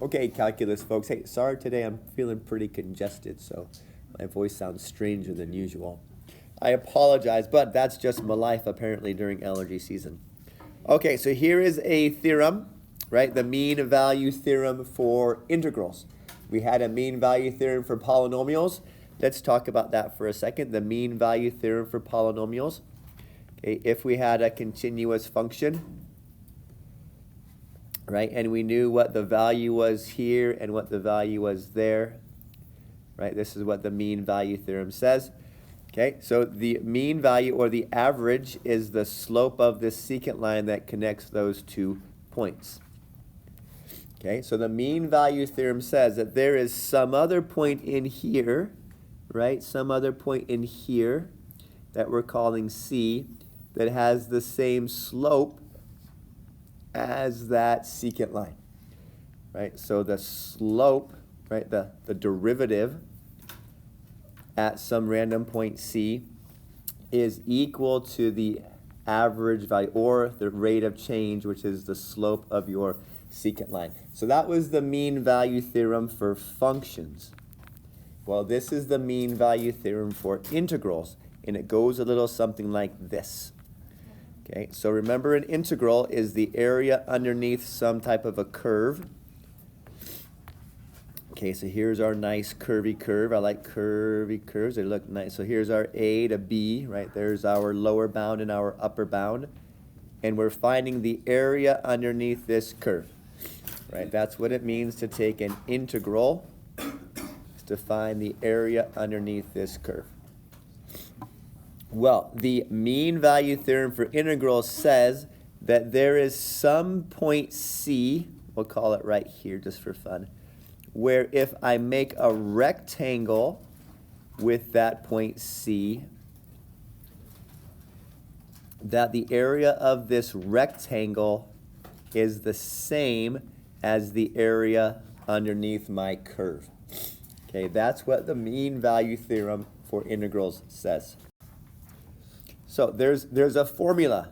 Okay, calculus folks. Hey, sorry today I'm feeling pretty congested, so my voice sounds stranger than usual. I apologize, but that's just my life apparently during allergy season. Okay, so here is a theorem, right? The mean value theorem for integrals. We had a mean value theorem for polynomials. Let's talk about that for a second. The mean value theorem for polynomials. Okay, if we had a continuous function, right, and we knew what the value was here and what the value was there, right? This is what the mean value theorem says. Okay, so the mean value or the average is the slope of this secant line that connects those 2 points. Okay, so the mean value theorem says that there is some other point in here, right? Some other point in here that we're calling C that has the same slope as that secant line, right? So the slope, right, the derivative at some random point C is equal to the average value or the rate of change, which is the slope of your secant line. So that was the mean value theorem for functions. Well, this is the mean value theorem for integrals, and it goes a little something like this. Okay, so remember an integral is the area underneath some type of a curve. Okay, so here's our nice curvy curve. I like curvy curves. They look nice. So here's our A to B, right? There's our lower bound and our upper bound. And we're finding the area underneath this curve, right? That's what it means to take an integral, is to find the area underneath this curve. Well, the mean value theorem for integrals says that there is some point C, we'll call it right here just for fun, where if I make a rectangle with that point C, that the area of this rectangle is the same as the area underneath my curve. Okay, that's what the mean value theorem for integrals says. So there's a formula.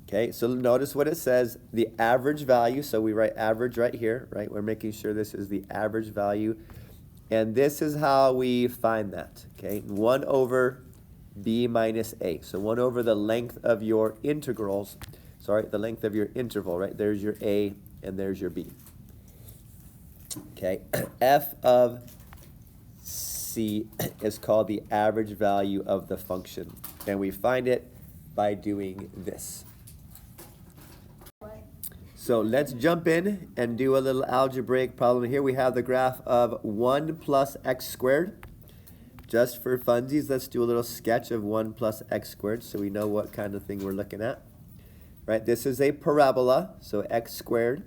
Okay, so notice what it says, the average value, so we write average right here, right? We're making sure this is the average value. And this is how we find that, okay? 1 over b minus a. So 1 over the length of your integrals, sorry, the length of your interval, right? There's your a and there's your b. Okay, f of c is called the average value of the function. And we find it by doing this. So let's jump in and do a little algebraic problem. Here we have the graph of 1 plus x squared. Just for funsies, let's do a little sketch of 1 plus x squared so we know what kind of thing we're looking at. Right, this is a parabola, so x squared,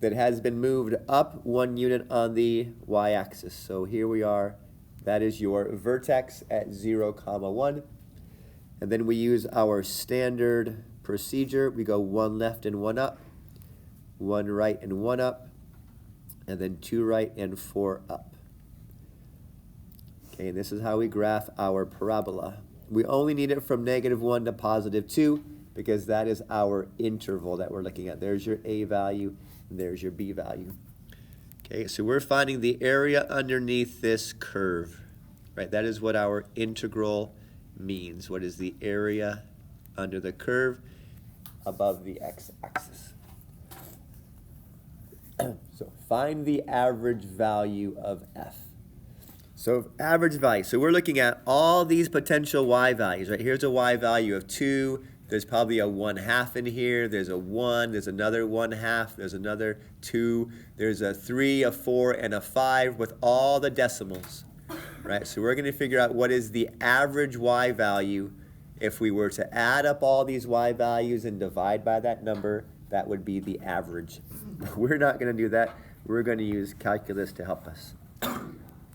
that has been moved up 1 unit on the y-axis. So here we are, that is your vertex at 0, 1. And then we use our standard procedure. We go 1 left and 1 up, 1 right and 1 up, and then 2 right and 4 up. Okay, and this is how we graph our parabola. We only need it from -1 to +2 because that is our interval that we're looking at. There's your a value, and there's your b value. Okay, so we're finding the area underneath this curve, right? That is what our integral means. What is the area under the curve above the x-axis? So find the average value of f. So average value, so we're looking at all these potential y values, right? Here's a y value of 2. There's probably a 1/2 in here. There's a 1. There's another 1/2. There's another 2. There's a 3, a 4, and a 5 with all the decimals, right? So we're going to figure out what is the average y value. If we were to add up all these y values and divide by that number, that would be the average. We're not going to do that. We're going to use calculus to help us.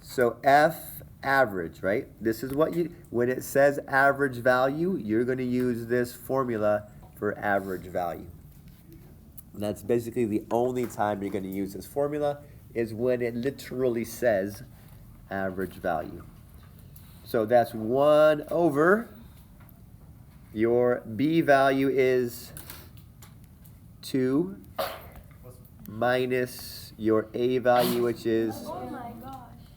So f average, right? This is what you, when it says average value, you're going to use this formula for average value. And that's basically the only time you're going to use this formula is when it literally says average value. So that's 1 over, your b value is 2 minus your a value, which is Oh my gosh.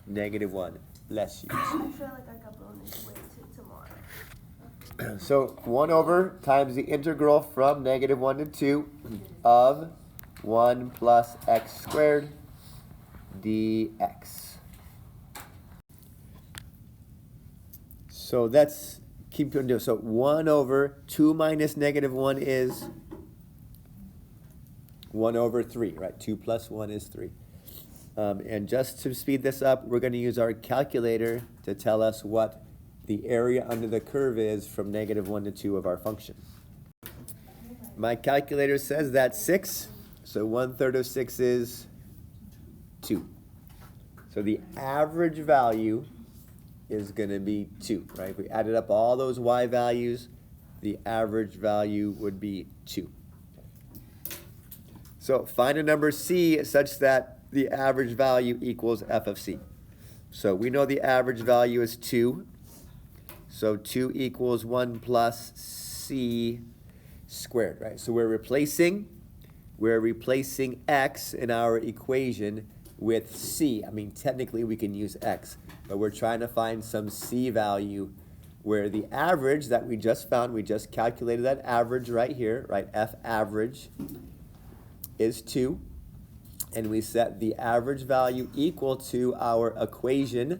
-1. Bless you. I feel like I got blown this way to tomorrow. So 1 over times the integral from -1 to 2 of 1 plus x squared dx. So let's keep doing this. So 1 over 2 minus -1 is 1 over 3, right? 2 plus 1 is 3. And just to speed this up, we're going to use our calculator to tell us what the area under the curve is from -1 to 2 of our function. My calculator says that's 6, so 1/3 of 6 is 2. So the average value is going to be 2, right? If we added up all those y values, the average value would be 2. So find a number c such that the average value equals f of c. So we know the average value is 2. So 2 equals 1 plus c squared, right? So we're replacing x in our equation with c. I mean, technically we can use x, but we're trying to find some c value where the average that we just found, we just calculated that average right here, right? F average is 2. And we set the average value equal to our equation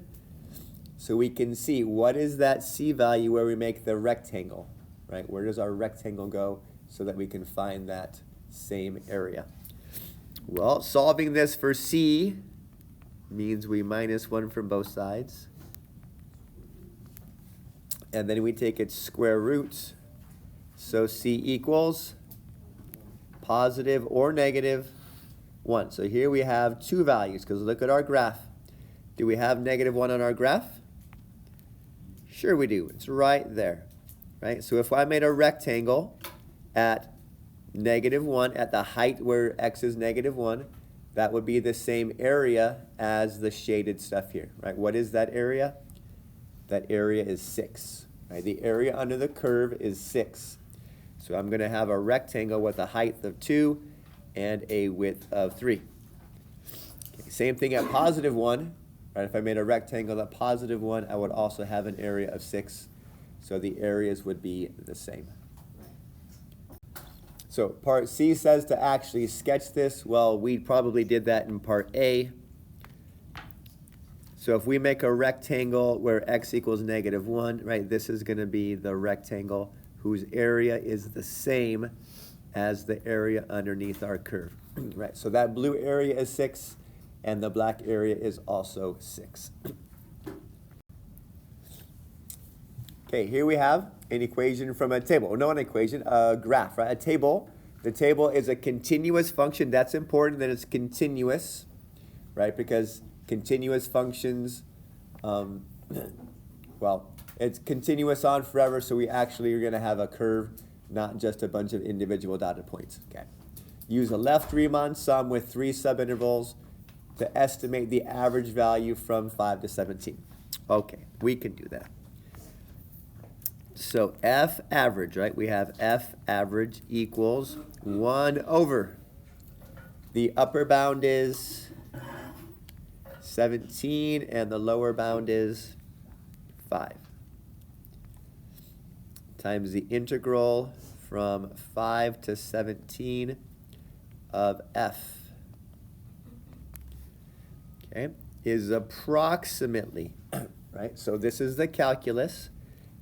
so we can see what is that c value where we make the rectangle, right? Where does our rectangle go so that we can find that same area? Well, solving this for c means we minus 1 from both sides. And then we take its square root. So c equals positive or -1. So here we have 2 values, because look at our graph. Do we have -1 on our graph? Sure we do. It's right there, right? So if I made a rectangle at -1, at the height where x is -1, that would be the same area as the shaded stuff here, right? What is that area? That area is 6, right? The area under the curve is 6. So I'm going to have a rectangle with a height of 2 and a width of 3. Okay, same thing at +1, right? If I made a rectangle at +1, I would also have an area of 6. So the areas would be the same. So part C says to actually sketch this. Well, we probably did that in part A. So if we make a rectangle where x equals -1, right, this is going to be the rectangle whose area is the same as the area underneath our curve, right? So that blue area is 6, and the black area is also 6. Okay, here we have an equation from a table, or not an equation, a graph, right? A table. The table is a continuous function. That's important that it's continuous, right? Because continuous functions, well, it's continuous on forever, so we actually are going to have a curve, not just a bunch of individual data points. Okay. Use a left Riemann sum with 3 subintervals to estimate the average value from 5 to 17. Okay, we can do that. So F average, right? We have F average equals 1 over. The upper bound is 17 and the lower bound is 5. Times the integral from 5 to 17 of f, okay, is approximately, right? So this is the calculus.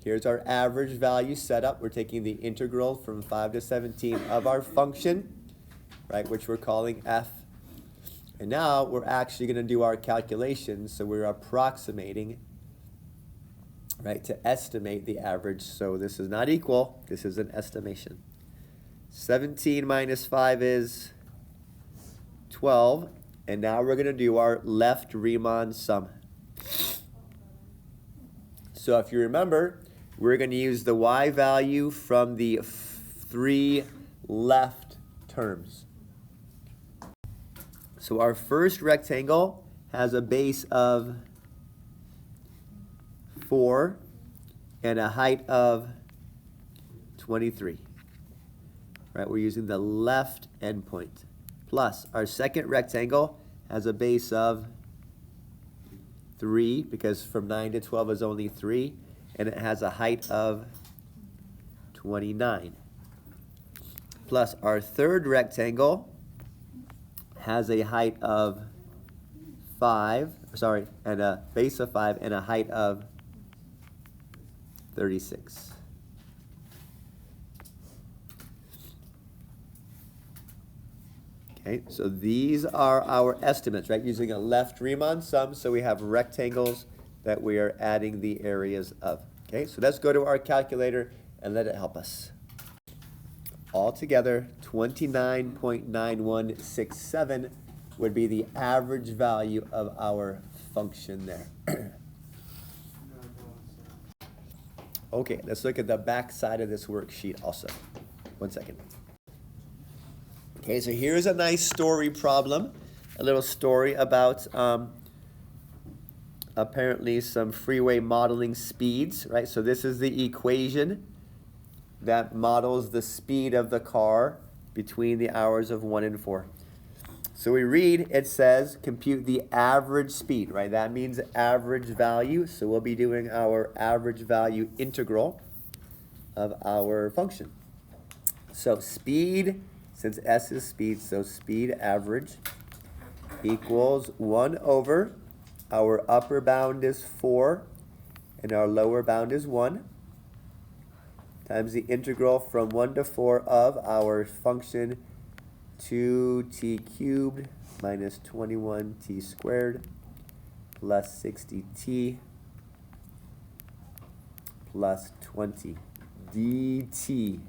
Here's our average value set up. We're taking the integral from 5 to 17 of our function, right, which we're calling f. And now we're actually going to do our calculations, so we're approximating, right, to estimate the average. So this is not equal, this is an estimation. 17 minus 5 is 12, and now we're going to do our left Riemann sum. So if you remember, we're going to use the y value from the 3 left terms. So our first rectangle has a base of 4 and a height of 23. Right, we're using the left endpoint. plus our second rectangle has a base of 3, because from 9 to 12 is only 3, and it has a height of 29. Plus our third rectangle has a height of 5, and a base of 5 and a height of 36. Okay, so these are our estimates, right? Using a left Riemann sum, so we have rectangles that we are adding the areas of. Okay, so let's go to our calculator and let it help us. Altogether, 29.9167 would be the average value of our function there. Okay, let's look at the back side of this worksheet also. 1 second. Okay, so here's a nice story problem, a little story about apparently some freeway modeling speeds, right? So this is the equation that models the speed of the car between the hours of 1 and 4. So we read, it says, compute the average speed, right? That means average value, so we'll be doing our average value integral of our function. So speed, since S is speed, so speed average equals 1 over, our upper bound is 4, and our lower bound is 1, times the integral from 1 to 4 of our function 2t cubed minus 21t squared plus 60t plus 20 dt.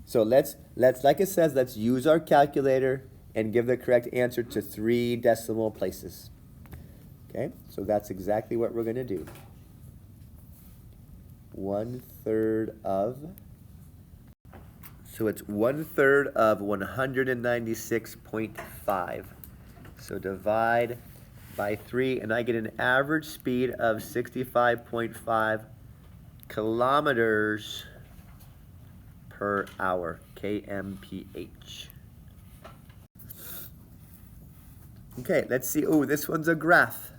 So let's like it says, let's use our calculator and give the correct answer to 3 decimal places. Okay, so that's exactly what we're going to do. 1/3 of, so it's 1/3 of 196.5. So divide by 3, and I get an average speed of 65.5 kilometers per hour, kmph. Okay, let's see. Oh, this one's a graph.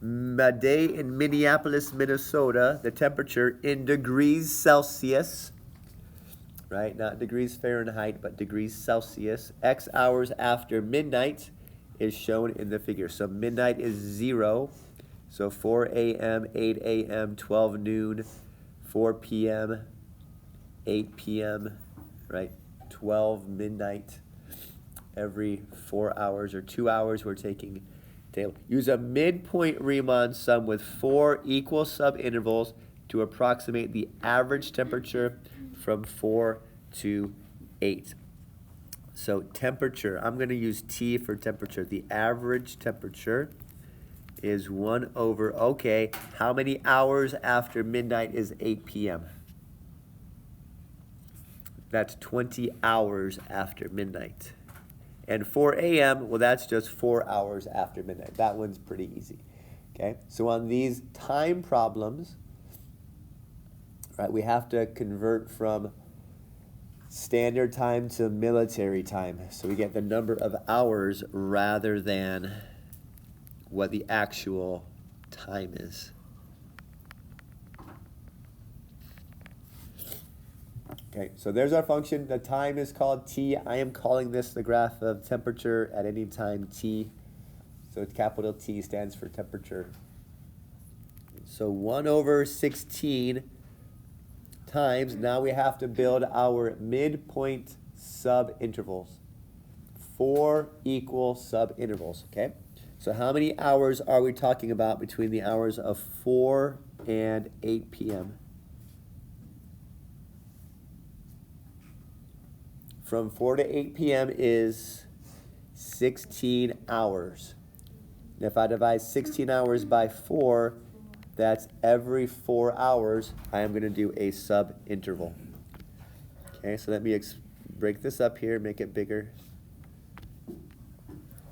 A day in Minneapolis, Minnesota, the temperature in degrees Celsius, right? Not degrees Fahrenheit, but degrees Celsius. X hours after midnight is shown in the figure. So midnight is 0. So 4 a.m., 8 a.m., 12 noon, 4 p.m., 8 p.m., right? 12 midnight. Every 4 hours or 2 hours, we're taking table. Use a midpoint Riemann sum with 4 equal subintervals to approximate the average temperature from 4 to 8. So temperature, I'm going to use T for temperature. The average temperature is 1 over, okay, how many hours after midnight is 8 p.m.? That's 20 hours after midnight. And 4 a.m., well, that's just 4 hours after midnight. That one's pretty easy. Okay, so on these time problems, right, we have to convert from standard time to military time. So we get the number of hours rather than what the actual time is. Okay, so there's our function. The time is called t. I am calling this the graph of temperature at any time t. So capital T stands for temperature. So 1 over 16 times, now we have to build our midpoint subintervals. 4 equal subintervals, okay? So how many hours are we talking about between the hours of 4 and 8 p.m.? From 4 to 8 p.m. is 16 hours. And if I divide 16 hours by 4, that's every 4 hours, I am going to do a subinterval. Okay, so let me break this up here, make it bigger.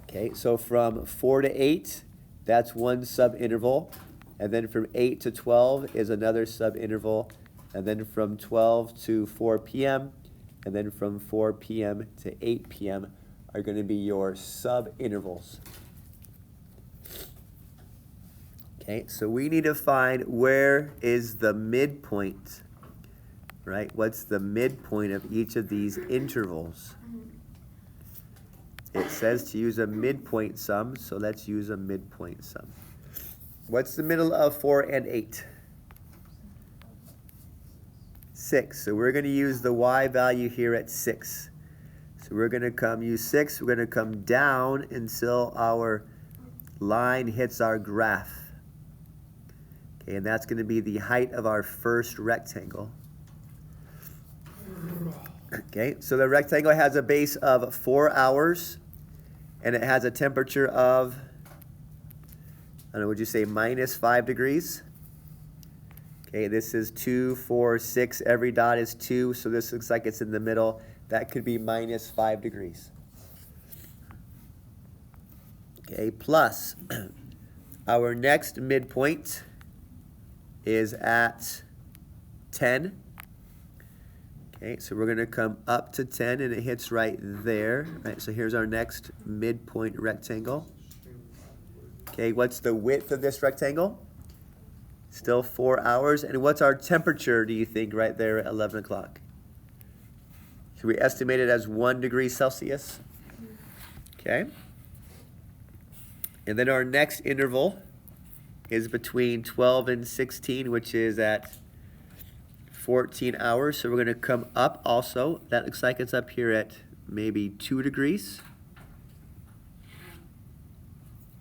Okay, so from 4 to 8, that's one subinterval. And then from 8 to 12 is another subinterval. And then from 12 to 4 p.m., and then from 4 p.m. to 8 p.m. are going to be your sub-intervals. Okay, so we need to find where is the midpoint, right? What's the midpoint of each of these intervals? It says to use a midpoint sum, so let's use a midpoint sum. What's the middle of 4 and 8? 6. So we're going to use the y value here at 6. So we're going to use 6. We're going to come down until our line hits our graph. Okay, and that's going to be the height of our first rectangle. Okay, so the rectangle has a base of 4 hours, and it has a temperature of, I don't know, would you say -5 degrees? Okay, this is 2, 4, 6. Every dot is 2, so this looks like it's in the middle. That could be -5 degrees. Okay, plus our next midpoint is at 10. Okay, so we're going to come up to 10, and it hits right there. Right, so here's our next midpoint rectangle. Okay, what's the width of this rectangle? Still 4 hours. And what's our temperature, do you think, right there at 11 o'clock? Should we estimate it as 1 degree Celsius? Okay. And then our next interval is between 12 and 16, which is at 14 hours. So we're going to come up also. That looks like it's up here at maybe 2 degrees.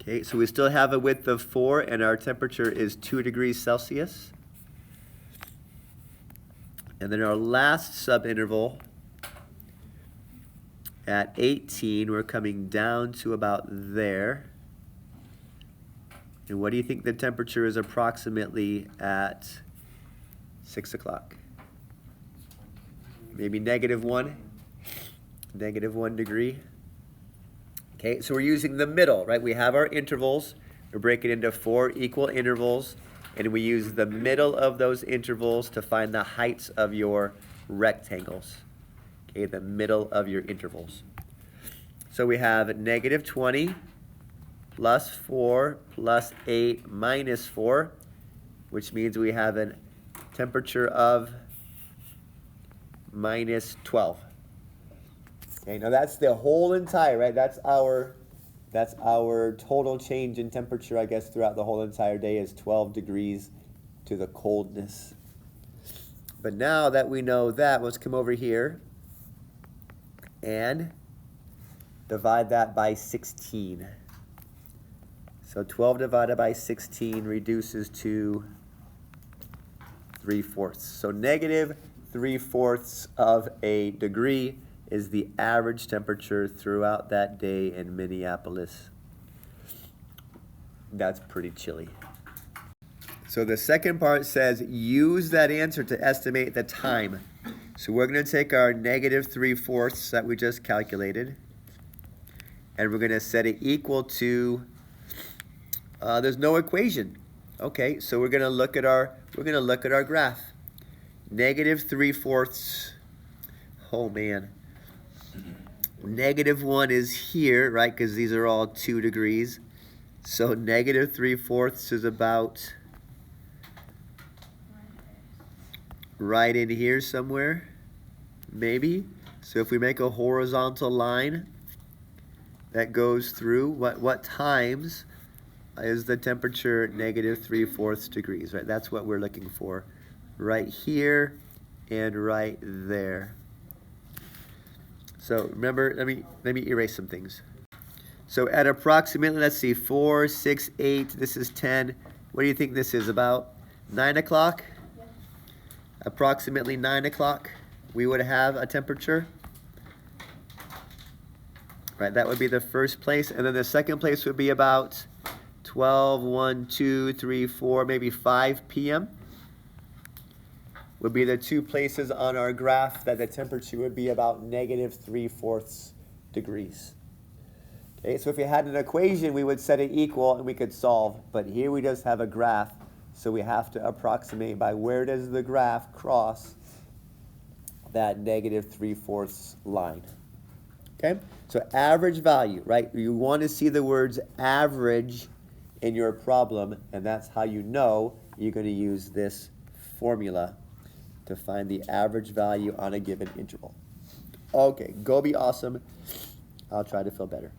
Okay, so we still have a width of 4, and our temperature is 2 degrees Celsius. And then our last subinterval at 18, we're coming down to about there. And what do you think the temperature is approximately at 6 o'clock? Maybe -1? -1 degree? Okay, so we're using the middle, right? We have our intervals. We break it into 4 equal intervals, and we use the middle of those intervals to find the heights of your rectangles. Okay, the middle of your intervals. So we have -20 plus 4 plus 8 minus 4, which means we have a temperature of -12. Okay, now that's the whole entire, right? That's our total change in temperature, I guess, throughout the whole entire day is 12 degrees to the coldness. But now that we know that, let's come over here and divide that by 16. So 12 divided by 16 reduces to 3/4. So -3/4 of a degree is the average temperature throughout that day in Minneapolis. That's pretty chilly. So the second part says use that answer to estimate the time. So we're going to take our -3/4 that we just calculated, and we're going to set it equal to, there's no equation. Okay, so we're going to look at our graph. -3/4, oh man. -1 is here, right, because these are all 2 degrees. So -3/4 is about right in here somewhere, maybe. So if we make a horizontal line that goes through, what times is the temperature -3/4 degrees, right? That's what we're looking for, right here and right there. So remember, let me erase some things. So at approximately, let's see, 4, 6, 8, this is 10. What do you think this is, about 9 o'clock? Yep. Approximately 9 o'clock, we would have a temperature. Right, that would be the first place. And then the second place would be about 12, 1, 2, 3, 4, maybe 5 p.m. would be the 2 places on our graph that the temperature would be about -3/4 degrees. Okay, so if we had an equation, we would set it equal and we could solve. But here we just have a graph, so we have to approximate by where does the graph cross that negative 3/4 line. Okay, so average value, right? You want to see the words average in your problem, and that's how you know you're going to use this formula to find the average value on a given interval. Okay, go be awesome. I'll try to feel better.